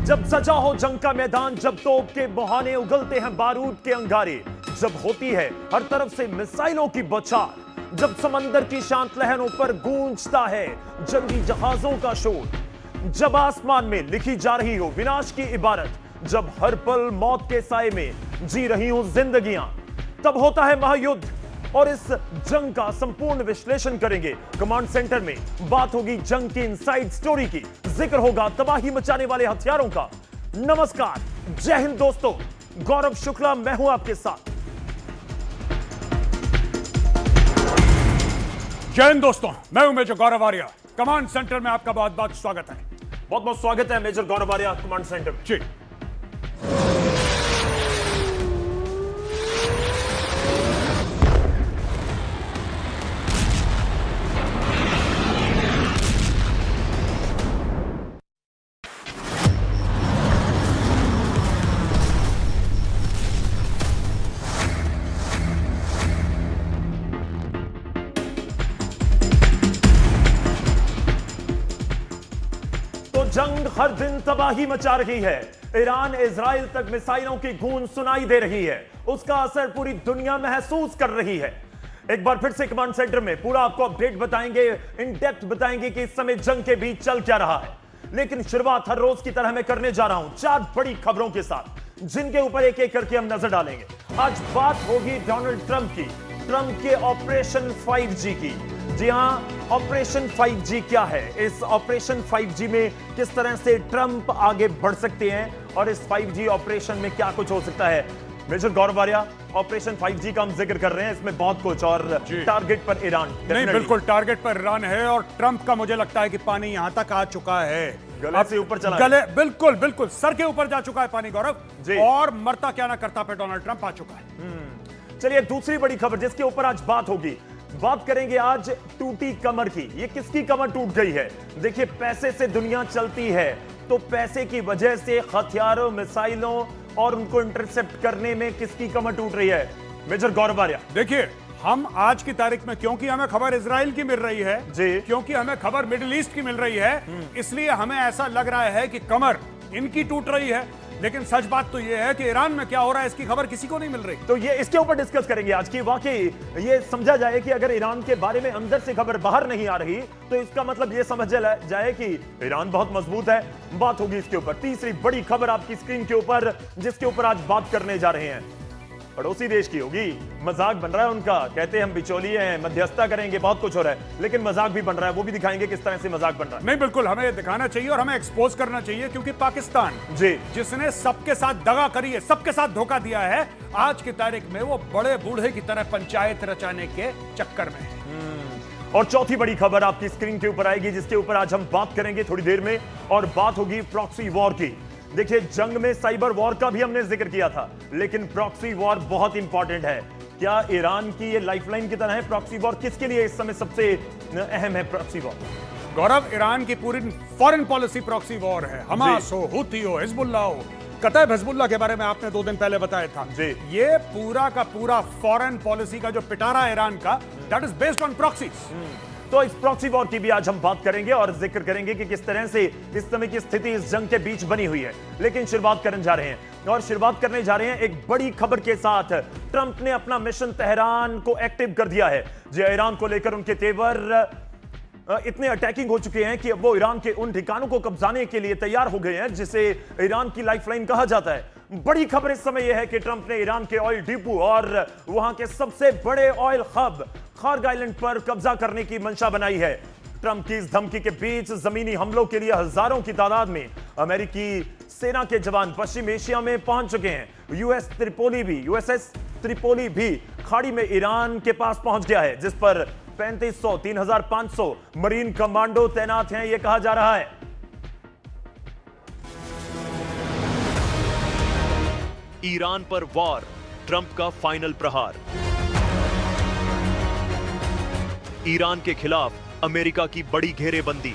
जब सजा हो जंग का मैदान, जब तोप के बहाने उगलते हैं बारूद के अंगारे, जब होती है हर तरफ से मिसाइलों की बौछार, जब समंदर की शांत लहरों पर गूंजता है जंगी जहाजों का शोर, जब आसमान में लिखी जा रही हो विनाश की इबारत, जब हर पल मौत के साए में जी रही हो जिंदगियां, तब होता है महायुद्ध। और इस जंग का संपूर्ण विश्लेषण करेंगे कमांड सेंटर में। बात होगी जंग की इनसाइड स्टोरी की, जिक्र होगा तबाही मचाने वाले हथियारों का। नमस्कार, जय हिंद दोस्तों, गौरव शुक्ला मैं हूं आपके साथ। जय हिंद दोस्तों, मैं हूं मेजर गौरव आर्या। कमांड सेंटर में आपका बहुत बहुत स्वागत है। बहुत बहुत स्वागत है मेजर गौरव आर्या कमांड सेंटर में। जी, जंग हर दिन तबाही मचा रही है। ईरान इजराइल तक मिसाइलों की गूंज सुनाई दे रही है। उसका असर पूरी दुनिया महसूस कर रही है। एक बार फिर से कमांड सेंटर में पूरा आपको अपडेट बताएंगे, इन डेप्थ बताएंगे कि इस समय जंग के बीच चल क्या रहा है। लेकिन शुरुआत हर रोज की तरह मैं करने जा रहा हूं 4 बड़ी खबरों के साथ, जिनके ऊपर एक एक करके हम नजर डालेंगे। आज बात होगी डोनाल्ड ट्रंप की, ट्रंप के ऑपरेशन 5G की। जी हां, ऑपरेशन 5G क्या है, इस ऑपरेशन 5G में किस तरह से ट्रंप आगे बढ़ सकते हैं और इस 5G ऑपरेशन में क्या कुछ हो सकता है। मेजर गौरव आर्या, ऑपरेशन 5G का हम जिक्र कर रहे हैं, इसमें बहुत कुछ, और टारगेट पर ईरान। नहीं, बिल्कुल टारगेट पर ईरान है और ट्रंप का मुझे लगता है कि पानी यहां तक आ चुका है, गले से ऊपर चला गले, बिल्कुल बिल्कुल सर के ऊपर जा चुका है पानी गौरव जी। और मरता क्या ना करता पे डोनाल्ड ट्रंप आ चुका है। चलिए दूसरी बड़ी खबर जिसके ऊपर आज बात होगी, बात करेंगे आज टूटी कमर की। ये किसकी कमर टूट गई है? देखिए, पैसे से दुनिया चलती है, तो पैसे की वजह से हथियारों, मिसाइलों और उनको इंटरसेप्ट करने में किसकी कमर टूट रही है? मेजर गौरव आर्या। देखिए, हम आज की तारीख में, क्योंकि हमें खबर इजराइल की मिल रही है जी, क्योंकि हमें खबर मिडिल ईस्ट की मिल रही है, इसलिए हमें ऐसा लग रहा है कि कमर इनकी टूट रही है। लेकिन सच बात तो यह है कि ईरान में क्या हो रहा है इसकी खबर किसी को नहीं मिल रही। तो ये इसके ऊपर डिस्कस करेंगे आज की। वाकई ये समझा जाए कि अगर ईरान के बारे में अंदर से खबर बाहर नहीं आ रही, तो इसका मतलब ये समझ जाए कि ईरान बहुत मजबूत है। बात होगी इसके ऊपर। तीसरी बड़ी खबर आपकी स्क्रीन के ऊपर, जिसके ऊपर आज बात करने जा रहे हैं, पड़ोसी देश की होगी। मजाक बन रहा है उनका, कहते हैं हम बिचौलिए हैं, मध्यस्थता करेंगे, बहुत कुछ हो रहा है, लेकिन मजाक भी बन रहा है। वो भी दिखाएंगे किस तरह से मजाक बन रहा है। नहीं, बिल्कुल हमें दिखाना चाहिए और हमें एक्सपोज करना चाहिए, क्योंकि पाकिस्तान जी, जिसने सबके साथ दगा करी है, सबके साथ धोखा दिया है, आज की तारीख में वो बड़े बूढ़े की तरह पंचायत रचाने के चक्कर में है। और चौथी बड़ी खबर आपकी स्क्रीन के ऊपर आएगी, जिसके ऊपर आज हम बात करेंगे थोड़ी देर में, और बात होगी प्रॉक्सी वॉर की। देखिए, जंग में साइबर वॉर का भी हमने जिक्र किया था, लेकिन प्रॉक्सी वॉर बहुत इंपॉर्टेंट है। क्या ईरान की ये लाइफलाइन की तरह है प्रॉक्सी वॉर? किसके लिए इस समय सबसे अहम है प्रॉक्सी वॉर? गौरव, ईरान की पूरी फॉरेन पॉलिसी प्रॉक्सी वॉर है। हमास हो, हुती हो, हिजबुल्लाह हो, कतईब हिजबुल्लाह के बारे में आपने 2 दिन पहले बताया था जी। ये पूरा का पूरा फॉरेन पॉलिसी का जो पिटारा है ईरान का, that is based on proxies. तो इस प्रॉक्सी वॉर की भी आज हम बात करेंगे और जिक्र करेंगे कि किस तरह से इस समय की स्थिति इस जंग के बीच बनी हुई है। लेकिन शुरुआत करने जा रहे हैं, और शुरुआत करने जा रहे हैं एक बड़ी खबर के साथ। ट्रंप ने अपना मिशन तेहरान को एक्टिव कर दिया है। जी, ईरान को लेकर उनके तेवर इतने अटैकिंग हो चुके हैं कि अब वो ईरान के उन ठिकानों को कब्जाने के लिए तैयार हो गए हैं जिसे ईरान की लाइफलाइन कहा जाता है। बड़ी खबर इस समय यह है कि ट्रंप ने ईरान के ऑयल डिपो और वहां के सबसे बड़े ऑयल हब खार्ग आइलैंड पर कब्जा करने की मंशा बनाई है। ट्रंप की इस धमकी के बीच जमीनी हमलों के लिए हजारों की तादाद में अमेरिकी सेना के जवान पश्चिम एशिया में पहुंच चुके हैं। यूएसएस त्रिपोली भी खाड़ी में ईरान के पास पहुंच गया है, जिस पर 3500 3500 मरीन कमांडो तैनात हैं, यह कहा जा रहा है। ईरान पर वॉर, ट्रंप का फाइनल प्रहार। ईरान के खिलाफ अमेरिका की बड़ी घेरेबंदी।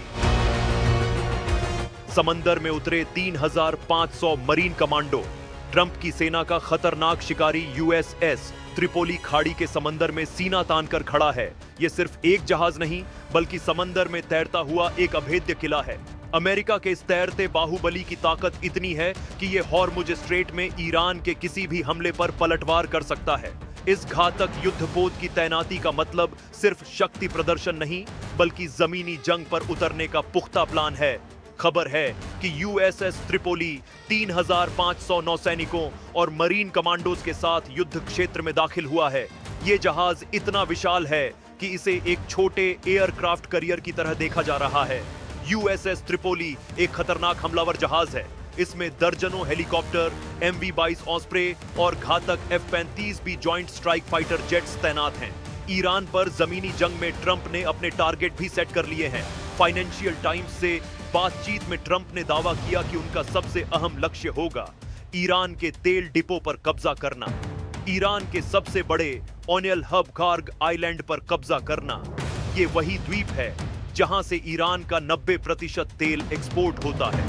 समंदर में उतरे 3500 मरीन कमांडो। ट्रंप की सेना का खतरनाक शिकारी यूएसएस त्रिपोली खाड़ी के समंदर में सीना तान कर खड़ा है। यह सिर्फ एक जहाज नहीं, बल्कि समंदर में तैरता हुआ एक अभेद्य किला है। अमेरिका के इस तैरते बाहुबली की ताकत इतनी है कि यह हॉर्मुज स्ट्रेट में ईरान के किसी भी हमले पर पलटवार कर सकता है। इस घातक युद्धपोत की तैनाती का मतलब सिर्फ शक्ति प्रदर्शन नहीं, बल्कि जमीनी जंग पर उतरने का पुख्ता प्लान है। खबर है कि यूएसएस त्रिपोली 3,500 नौसैनिकों और मरीन कमांडोज के साथ युद्ध क्षेत्र में दाखिल हुआ है। यह जहाज इतना विशाल है कि इसे एक छोटे एयरक्राफ्ट करियर की तरह देखा जा रहा है। यूएसएस त्रिपोली एक खतरनाक हमलावर जहाज है। इसमें दर्जनों हेलीकॉप्टर, MV-22 ऑस्प्रे और घातक F-35B joint strike fighter jets तैनात हैं। ईरान पर जमीनी जंग में ट्रंप ने अपने टारगेट भी सेट कर लिए हैं। फाइनेंशियल टाइम्स से बातचीत में ट्रंप ने दावा किया कि उनका सबसे अहम लक्ष्य होगा ईरान के तेल डिपो पर कब्जा करना, ईरान के सबसे बड़े ओनियल हब कार्ग आइलैंड पर कब्जा करना। ये वही द्वीप है जहां से ईरान का 90% तेल एक्सपोर्ट होता है,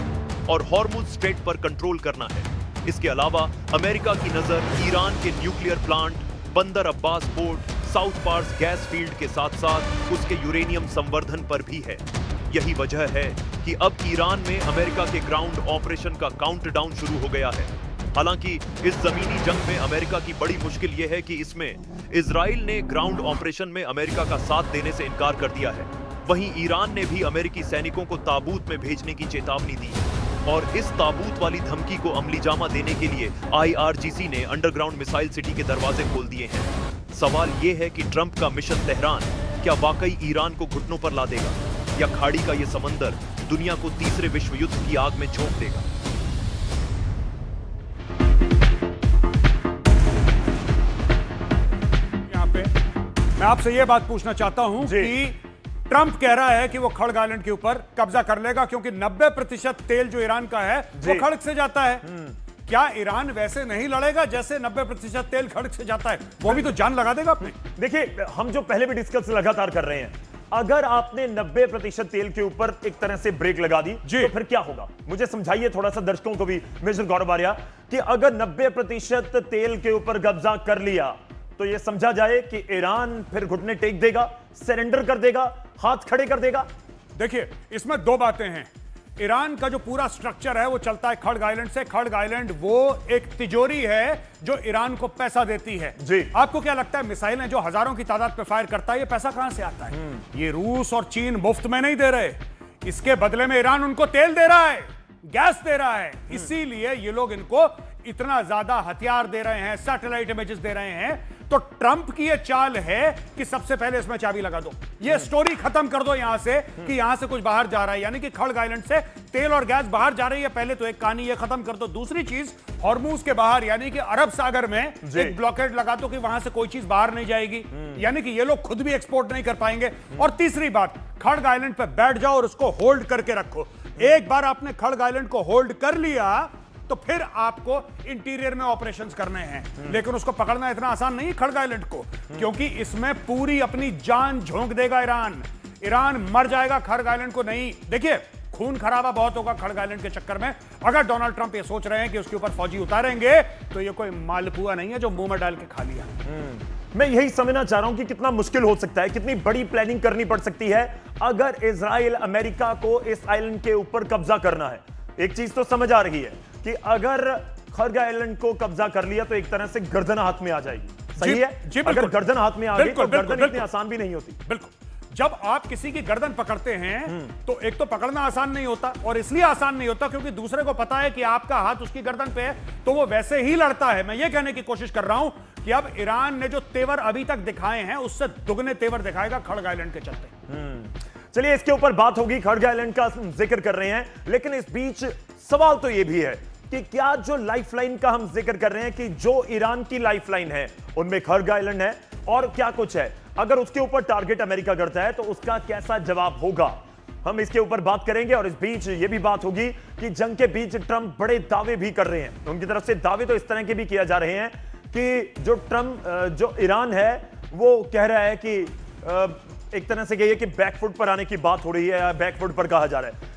और हॉर्मुज स्ट्रेट पर कंट्रोल करना है। इसके अलावा अमेरिका की नजर ईरान के न्यूक्लियर प्लांट, बंदर Abbas port, South Pars gas field के साथ साथ उसके यूरेनियम संवर्धन पर भी है। यही वजह है कि अब ईरान में अमेरिका के ग्राउंड ऑपरेशन का काउंटडाउन शुरू हो गया है। हालांकि इस जमीनी जंग में अमेरिका की बड़ी मुश्किल यह है कि इसमें इजराइल ने ग्राउंड ऑपरेशन में अमेरिका का साथ देने से इनकार कर दिया है। वहीं ईरान ने भी अमेरिकी सैनिकों को ताबूत में भेजने की चेतावनी दी, और इस ताबूत वाली धमकी को अमलीजामा देने के लिए IRGC ने अंडरग्राउंड मिसाइल सिटी के दरवाजे खोल दिए हैं। सवाल यह है कि ट्रंप का मिशन तेहरान क्या वाकई ईरान को घुटनों पर ला देगा, या खाड़ी का यह समंदर दुनिया को तीसरे विश्व युद्ध की आग में झोंक देगा। यहाँ पे मैं आपसे यह बात पूछना चाहता हूं कि ट्रंप कह रहा है कि वो खड़ग आइलैंड के ऊपर कब्जा कर लेगा क्योंकि 90% तेल जो ईरान का है वो खड़ग से जाता है। क्या ईरान वैसे नहीं लड़ेगा जैसे 90% तेल खड़ग से जाता है? वो भी तो जान लगा देगा अपने। देखिए, हम जो पहले भी डिस्कस लगातार कर रहे हैं, अगर आपने 90% तेल के ऊपर एक तरह से ब्रेक लगा दी तो फिर क्या होगा? मुझे समझाइए थोड़ा सा, दर्शकों को भी, मेजर गौरव आर्या, कि अगर 90% तेल के ऊपर कब्जा कर लिया तो यह समझा जाए कि ईरान फिर घुटने टेक देगा, सरेंडर कर देगा, हाथ खड़े कर देगा। देखिए, इसमें दो बातें हैं। ईरान का जो पूरा स्ट्रक्चर है वो चलता है खड़ग आइलैंड से। खड़ग आइलैंड वो एक तिजोरी है जो ईरान को पैसा देती है। जी। आपको क्या लगता है मिसाइलें जो हजारों की तादाद पे फायर करता है, ये पैसा कहां से आता है? ये रूस और चीन मुफ्त में नहीं दे रहे, इसके बदले में ईरान उनको तेल दे रहा है, गैस दे रहा है। इसीलिए ये लोग इनको इतना ज्यादा हथियार दे रहे हैं, सैटेलाइट इमेजेस दे रहे हैं। तो ट्रंप की यह चाल है कि सबसे पहले इसमें चाबी लगा दो, ये स्टोरी खत्म कर दो यहां से कि यहां से कुछ बाहर जा रहा है, यानी कि खड़ग आइलैंड से तेल और गैस बाहर जा रही है। पहले तो एक कहानी ये खत्म कर दो। दूसरी चीज, हॉर्मुज के बाहर यानी कि अरब सागर में एक ब्लॉकेड लगा दो कि वहां से कोई चीज बाहर नहीं जाएगी, यानी कि ये लोग खुद भी एक्सपोर्ट नहीं कर पाएंगे। और तीसरी बात, खड़ग आइलैंड पे बैठ जाओ और उसको होल्ड करके रखो। एक बार आपने खड़ग आइलैंड को होल्ड कर लिया तो फिर आपको इंटीरियर में ऑपरेशंस करने हैं, लेकिन उसको पकड़ना इतना आसान नहीं है खड़ग आइलैंड को, क्योंकि इसमें पूरी अपनी जान झोंक देगा ईरान। ईरान मर जाएगा खड़ग आइलैंड को नहीं। देखिए, खून खराबा बहुत होगा खड़ग आइलैंड के चक्कर में। अगर डोनाल्ड ट्रंप ये सोच रहे हैं कि उसके ऊपर फौजी उतारेंगे तो ये कोई मालपुआ नहीं है जो मुंह में डाल के खा लिया। मैं यही समझना चाह रहा हूं कि कितना मुश्किल हो सकता है, कितनी बड़ी प्लानिंग करनी पड़ सकती है अगर इजराइल अमेरिका को इस आइलैंड के ऊपर कब्जा करना है। एक चीज तो समझ आ रही है कि अगर खड़ग आइलैंड को कब्जा कर लिया तो एक तरह से गर्दन हाथ में आ जाएगी। सही है? जी, अगर गर्दन हाथ में आ गई तो गर्दन बिल्कुल इतनी आसान भी नहीं होती। बिल्कुल। जब आप किसी की गर्दन पकड़ते हैं तो एक तो पकड़ना आसान नहीं होता, और इसलिए आसान नहीं होता क्योंकि दूसरे को पता है कि आपका हाथ उसकी गर्दन पे है, तो वो वैसे ही लड़ता है। मैं ये कहने की कोशिश कर रहा हूं कि अब ईरान ने जो तेवर अभी तक दिखाए हैं उससे दुगने तेवर दिखाएगा खड़ग आइलैंड के चलते। चलिए, इसके ऊपर बात होगी, खड़ग आइलैंड का जिक्र कर रहे हैं, लेकिन इस बीच सवाल तो यह भी है कि क्या जो लाइफलाइन का हम जिक्र कर रहे हैं कि जो ईरान की लाइफलाइन है उनमें खड़ग आइलैंड है और क्या कुछ है, अगर उसके ऊपर टारगेट अमेरिका करता है तो उसका कैसा जवाब होगा, हम इसके ऊपर बात करेंगे। और इस बीच यह भी बात होगी कि जंग के बीच ट्रंप बड़े दावे भी कर रहे हैं। उनकी तरफ से दावे तो इस तरह के भी किया जा रहे हैं कि जो ईरान है वो कह रहा है कि एक तरह से कहिए कि बैकफुट पर आने की बात हो रही है, या बैकफुट पर कहा जा रहा है।